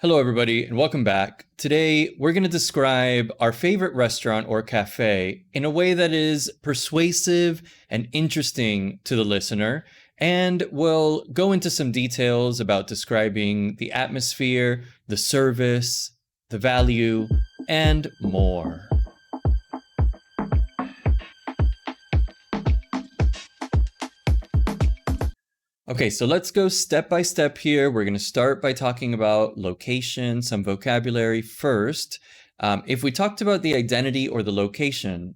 Hello, everybody, and welcome back. Today, we're going to describe our favorite restaurant or cafe in a way that is persuasive and interesting to the listener, and we'll go into some details about describing the atmosphere, the service, the value, and more. Okay, so let's go step by step here. We're going to start by talking about location, some vocabulary first. If we talked about the identity or the location,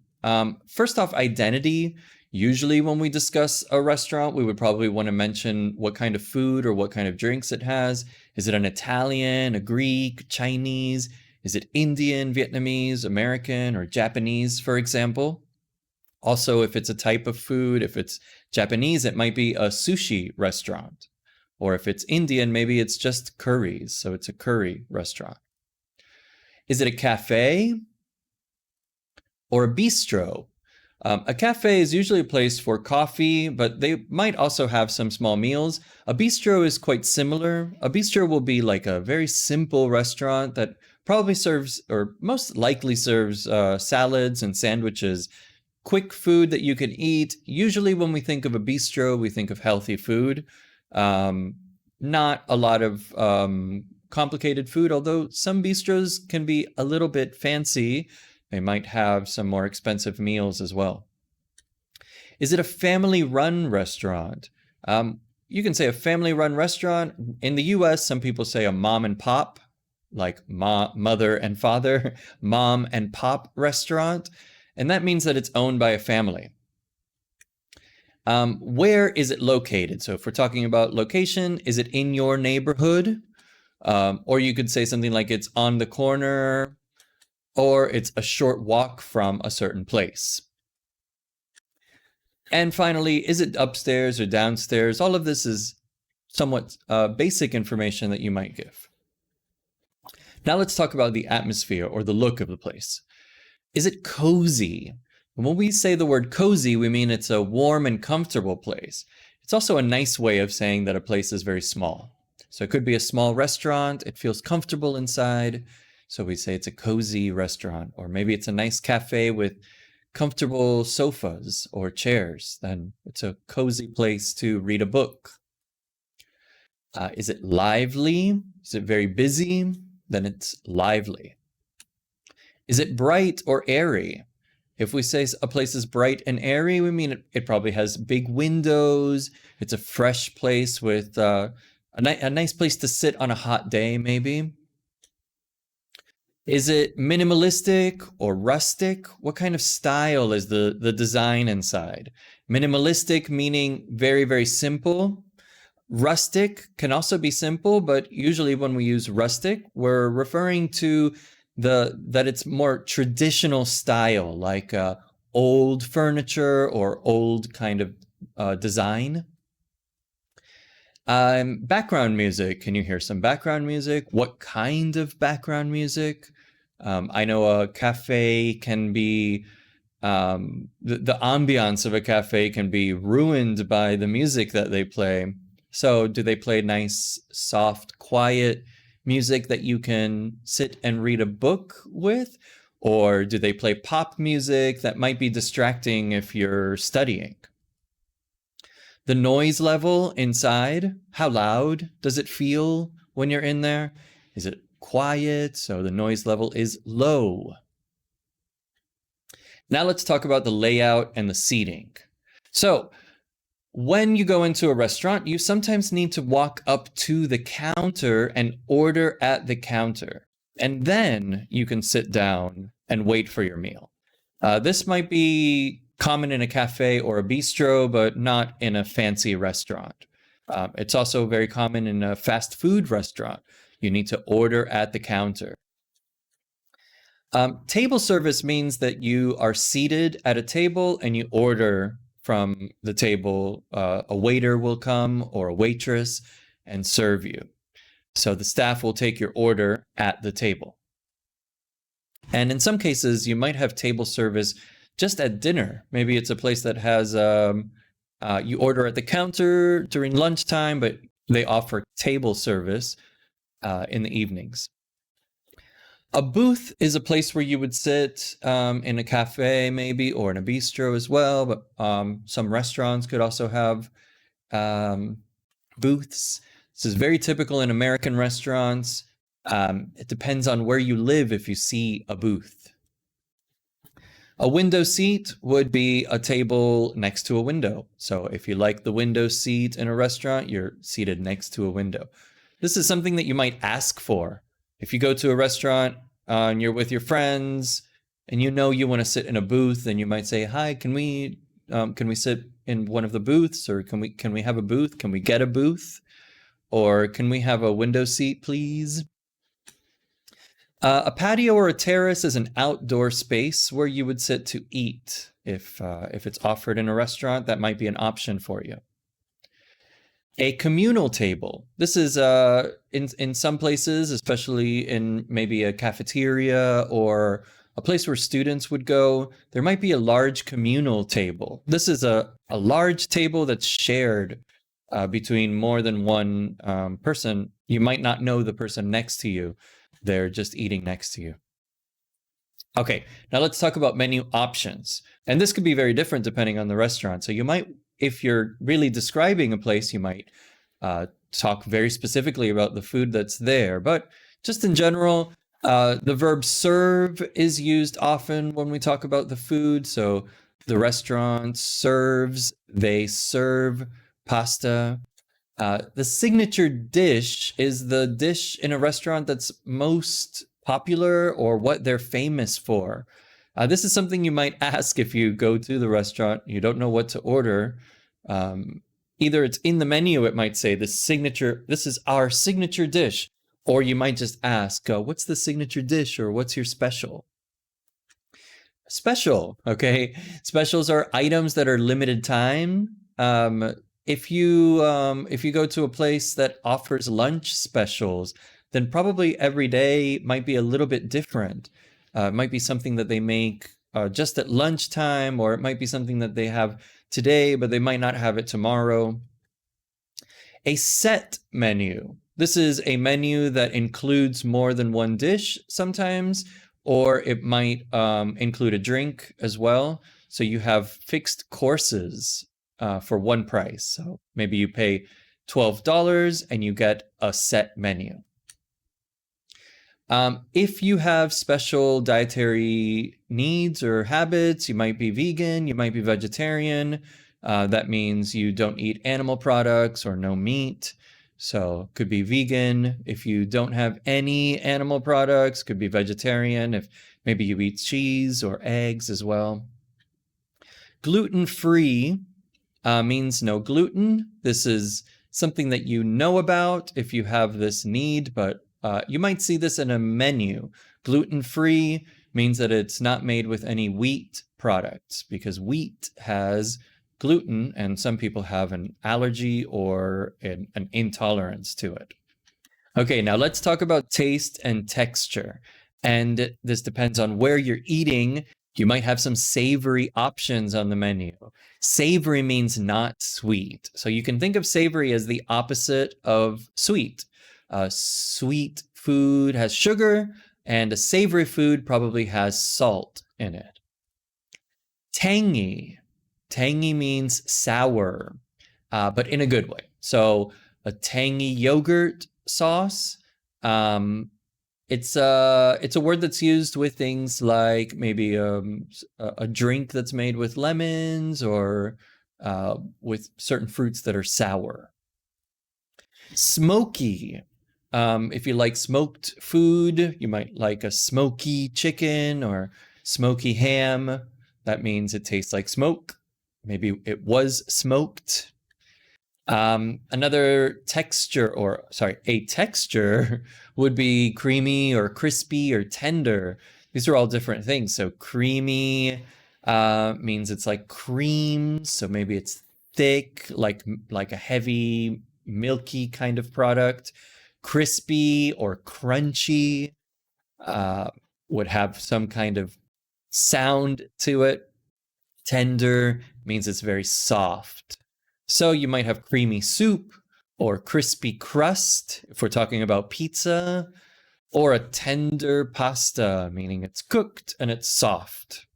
first off, identity, usually when we discuss a restaurant, we would probably want to mention what kind of food or what kind of drinks it has. Is it an Italian, a Greek, Chinese? Is it Indian, Vietnamese, American, or Japanese, for example? Also, if it's a type of food, if it's Japanese, it might be a sushi restaurant. Or if it's Indian, maybe it's just curries, so it's a curry restaurant. Is it a cafe or a bistro? A cafe is usually a place for coffee, but they might also have some small meals. A bistro is quite similar. A bistro will be like a very simple restaurant that probably serves, or most likely serves, salads and sandwiches. Quick food that you can eat. Usually when we think of a bistro, we think of healthy food. Not a lot of complicated food, although some bistros can be a little bit fancy. They might have some more expensive meals as well. Is it a family-run restaurant? You can say a family-run restaurant. In the US, some people say a mom and pop, like mother and father, mom and pop restaurant. And that means that it's owned by a family. Where is it located? So if we're talking about location, is it in your neighborhood? Or you could say something like it's on the corner, or it's a short walk from a certain place. And finally, is it upstairs or downstairs? All of this is somewhat basic information that you might give. Now let's talk about the atmosphere or the look of the place. Is it cozy? And when we say the word cozy, we mean it's a warm and comfortable place. It's also a nice way of saying that a place is very small. So it could be a small restaurant. It feels comfortable inside. So we say it's a cozy restaurant. Or maybe it's a nice cafe with comfortable sofas or chairs. Then it's a cozy place to read a book. Is it lively? Is it very busy? Then it's lively. Is it bright or airy? If we say a place is bright and airy, we mean it probably has big windows. It's a fresh place with a nice place to sit on a hot day, maybe. Is it minimalistic or rustic? What kind of style is the design inside? Minimalistic meaning very, very simple. Rustic can also be simple, but usually when we use rustic, we're referring to that it's more traditional style, like old furniture or old kind of design. Background music. Can you hear some background music? What kind of background music? I know a cafe can be, the ambiance of a cafe can be ruined by the music that they play. So do they play nice, soft, quiet music that you can sit and read a book with? Or do they play pop music that might be distracting if you're studying? The noise level inside, how loud does it feel when you're in there? Is it quiet? So the noise level is low. Now let's talk about the layout and the seating. So when you go into a restaurant, you sometimes need to walk up to the counter and order at the counter. And then you can sit down and wait for your meal. This might be common in a cafe or a bistro, but not in a fancy restaurant. It's also very common in a fast food restaurant. You need to order at the counter. Table service means that you are seated at a table and you order from the table. A waiter will come or a waitress and serve you. So the staff will take your order at the table. And in some cases, you might have table service just at dinner. Maybe it's a place that has, you order at the counter during lunchtime, but they offer table service. in the evenings. A booth is a place where you would sit in a cafe maybe, or in a bistro as well, but some restaurants could also have booths. This is very typical in American restaurants. It depends on where you live if you see a booth. A window seat would be a table next to a window. So if you like the window seat in a restaurant, you're seated next to a window. This is something that you might ask for. If you go to a restaurant and you're with your friends and you know you want to sit in a booth, then you might say, "Hi, can we sit in one of the booths, or can we have a booth? Can we get a booth? Or can we have a window seat, please?" A patio or a terrace is an outdoor space where you would sit to eat. If it's offered in a restaurant, that might be an option for you. A communal table. This is in some places, especially in maybe a cafeteria or a place where students would go, there might be a large communal table. This is a large table that's shared between more than one person. You might not know the person next to you. They're just eating next to you. Okay, now let's talk about menu options. And this could be very different depending on the restaurant. So you might, if you're really describing a place, you might talk very specifically about the food that's there. But just in general, the verb serve is used often when we talk about the food. So the restaurant serves, they serve pasta. The signature dish is the dish in a restaurant that's most popular or what they're famous for. This is something you might ask if you go to the restaurant, you don't know what to order. Either it's in the menu, it might say this is our signature dish, or you might just ask, what's the signature dish, or what's your special? Special, okay? Specials are items that are limited time. If you go to a place that offers lunch specials, then probably every day might be a little bit different. It might be something that they make just at lunchtime, or it might be something that they have today, but they might not have it tomorrow. A set menu. This is a menu that includes more than one dish sometimes, or it might include a drink as well. So you have fixed courses for one price. So maybe you pay $12 and you get a set menu. If you have special dietary needs or habits, you might be vegan, you might be vegetarian. That means you don't eat animal products or no meat. So could be vegan. If you don't have any animal products, could be vegetarian. If maybe you eat cheese or eggs as well. Gluten-free means no gluten. This is something that you know about if you have this need, but you might see this in a menu. Gluten-free means that it's not made with any wheat products, because wheat has gluten and some people have an allergy or an intolerance to it. Okay, now let's talk about taste and texture. And this depends on where you're eating. You might have some savory options on the menu. Savory means not sweet. So you can think of savory as the opposite of sweet. Sweet food has sugar, and a savory food probably has salt in it. Tangy. Tangy means sour, but in a good way. So a tangy yogurt sauce. It's a word that's used with things like maybe a drink that's made with lemons, or with certain fruits that are sour. Smoky. If you like smoked food, you might like a smoky chicken or smoky ham. That means it tastes like smoke. Maybe it was smoked. A texture would be creamy or crispy or tender. These are all different things. So creamy means it's like cream. So maybe it's thick, like a heavy, milky kind of product. Crispy or crunchy would have some kind of sound to it. Tender means it's very soft. So you might have creamy soup or crispy crust, if we're talking about pizza, or a tender pasta, meaning it's cooked and it's soft.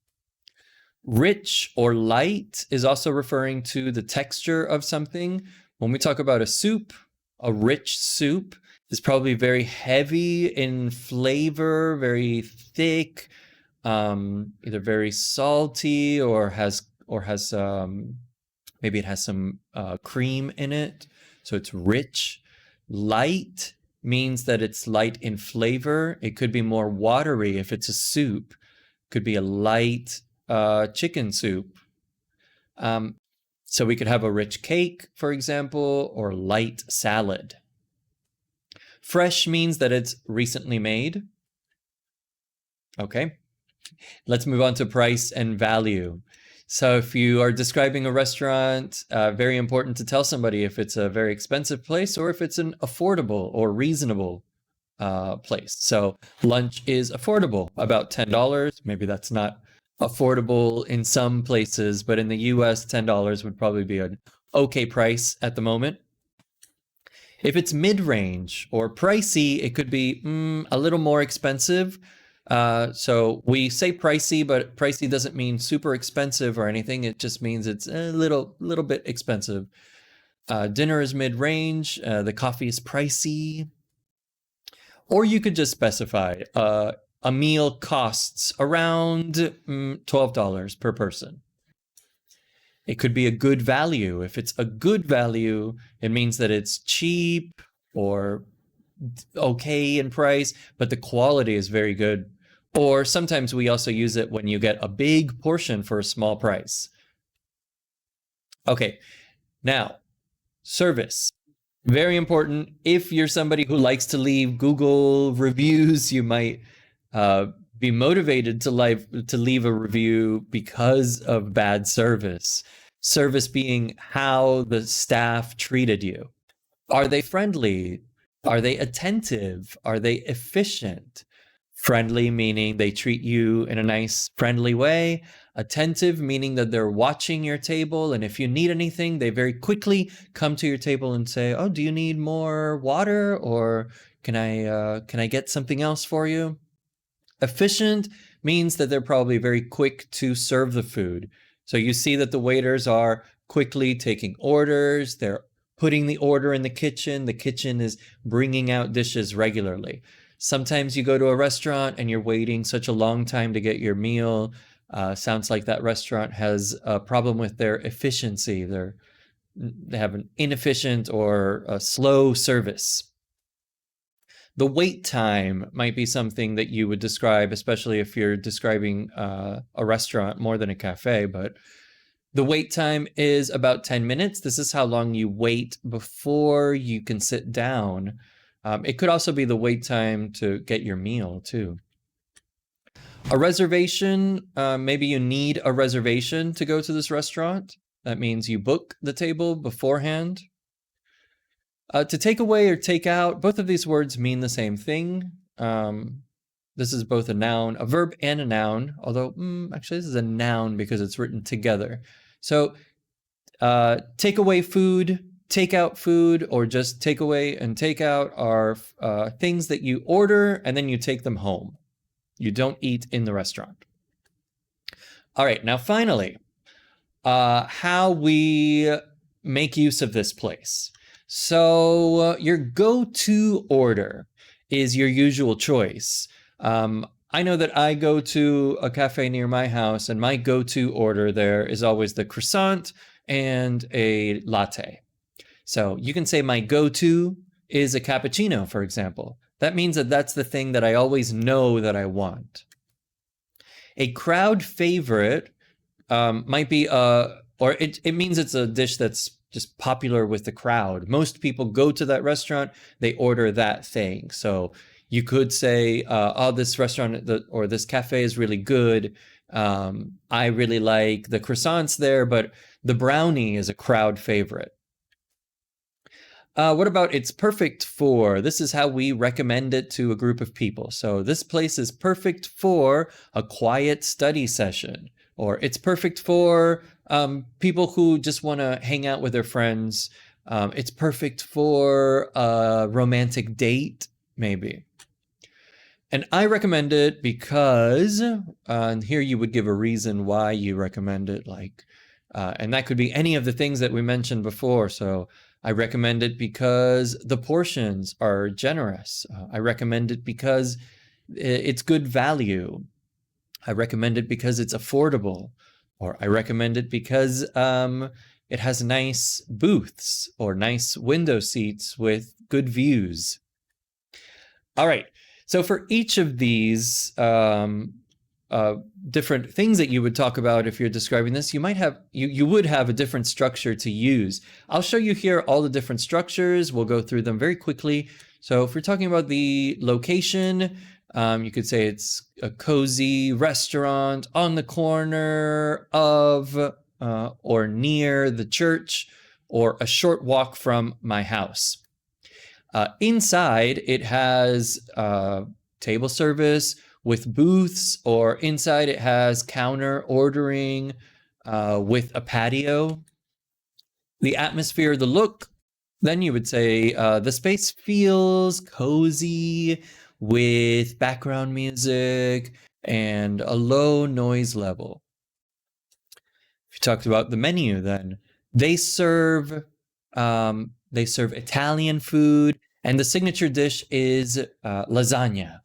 Rich or light is also referring to the texture of something. When we talk about a soup, a rich soup is probably very heavy in flavor, very thick, either very salty or has maybe it has some cream in it, so it's rich. Light means that it's light in flavor. It could be more watery if it's a soup. Could be a light chicken soup. So we could have a rich cake, for example, or light salad. Fresh means that it's recently made. Okay, let's move on to price and value. So if you are describing a restaurant, very important to tell somebody if it's a very expensive place or if it's an affordable or reasonable place. So lunch is affordable, about $10. Maybe that's not affordable in some places, but in the US, $10 would probably be an okay price at the moment. If it's mid-range or pricey, it could be a little more expensive. So we say pricey, but pricey doesn't mean super expensive or anything. It just means it's a little bit expensive. Dinner is mid-range. The coffee is pricey. Or you could just specify a meal costs around $12 per person. It could be a good value. If it's a good value, it means that it's cheap or okay in price, but the quality is very good. Or sometimes we also use it when you get a big portion for a small price. Okay, now, service. Very important. If you're somebody who likes to leave Google reviews, you might be motivated to leave a review because of bad service. Service being how the staff treated you. Are they friendly? Are they attentive? Are they efficient? Friendly meaning they treat you in a nice, friendly way. Attentive meaning that they're watching your table, and if you need anything, they very quickly come to your table and say, "Oh, do you need more water, or can I get something else for you?" Efficient means that they're probably very quick to serve the food. So you see that the waiters are quickly taking orders. They're putting the order in the kitchen. The kitchen is bringing out dishes regularly. Sometimes you go to a restaurant and you're waiting such a long time to get your meal. Sounds like that restaurant has a problem with their efficiency. They have an inefficient or a slow service. The wait time might be something that you would describe, especially if you're describing a restaurant more than a cafe, but the wait time is about 10 minutes. This is how long you wait before you can sit down. It could also be the wait time to get your meal too. A reservation, maybe you need a reservation to go to this restaurant. That means you book the table beforehand. To take away or take out, both of these words mean the same thing. This is both a noun, a verb and a noun, although actually this is a noun because it's written together. So take away food, take out food, or just take away and take out are things that you order and then you take them home. You don't eat in the restaurant. All right, now finally, how we make use of this place. So your go-to order is your usual choice. I know that I go to a cafe near my house and my go-to order there is always the croissant and a latte. So you can say my go-to is a cappuccino, for example. That means that that's the thing that I always know that I want. A crowd favorite might be it means it's a dish that's just popular with the crowd. Most people go to that restaurant, they order that thing. So you could say, oh, this restaurant or this cafe is really good. I really like the croissants there, but the brownie is a crowd favorite. What about it's perfect for? This is how we recommend it to a group of people. So this place is perfect for a quiet study session, or it's perfect for people who just want to hang out with their friends. It's perfect for a romantic date, maybe. And I recommend it because, and here you would give a reason why you recommend it, like, and that could be any of the things that we mentioned before. So I recommend it because the portions are generous. I recommend it because it's good value. I recommend it because it's affordable. Or I recommend it because it has nice booths or nice window seats with good views. All right. So for each of these different things that you would talk about if you're describing this, you might have you would have a different structure to use. I'll show you here all the different structures. We'll go through them very quickly. So if we're talking about the location, you could say it's a cozy restaurant on the corner of or near the church, or a short walk from my house. Inside, it has table service with booths, or inside it has counter ordering with a patio. The atmosphere, the look, then you would say the space feels cozy with background music and a low noise level. If you talked about the menu, then they serve Italian food, and the signature dish is lasagna.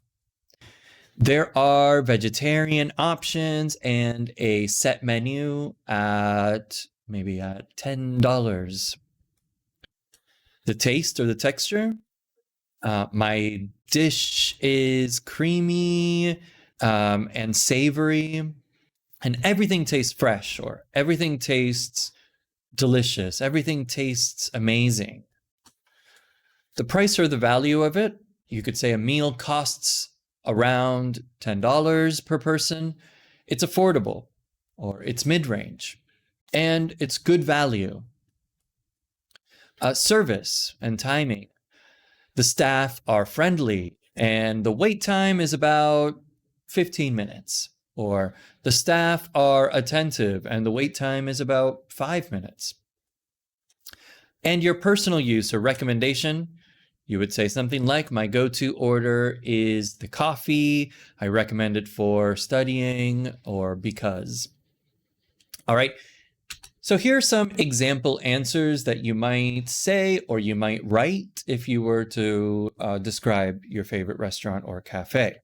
There are vegetarian options and a set menu at maybe at $10. The taste or the texture, my dish is creamy and savory, and everything tastes fresh, or everything tastes delicious. Everything tastes amazing. The price or the value of it, you could say a meal costs around $10 per person. It's affordable, or it's mid-range, and it's good value. Service and timing. The staff are friendly, and the wait time is about 15 minutes. Or the staff are attentive, and the wait time is about 5 minutes. And your personal use or recommendation, you would say something like, my go-to order is the coffee. I recommend it for studying or because. All right. So here are some example answers that you might say or you might write if you were to describe your favorite restaurant or cafe.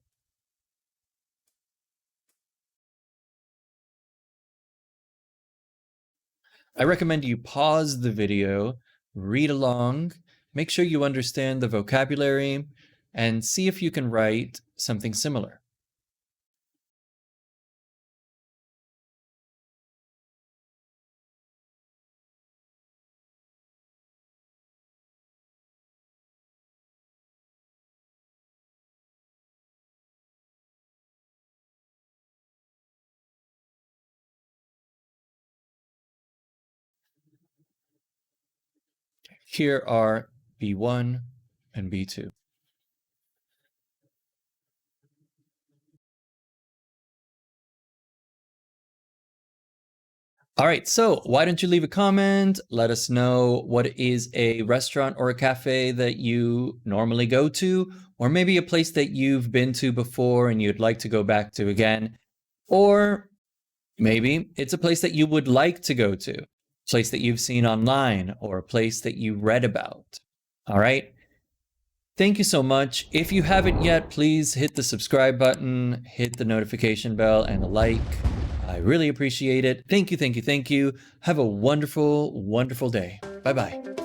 I recommend you pause the video, read along, make sure you understand the vocabulary, and see if you can write something similar. Here are B1 and B2. All right, so why don't you leave a comment? Let us know what is a restaurant or a cafe that you normally go to, or maybe a place that you've been to before and you'd like to go back to again. Or maybe it's a place that you would like to go to, a place that you've seen online, or a place that you read about. All right. Thank you so much. If you haven't yet, please hit the subscribe button, hit the notification bell, and a like. I really appreciate it. Thank you, thank you, thank you. Have a wonderful, wonderful day. Bye-bye.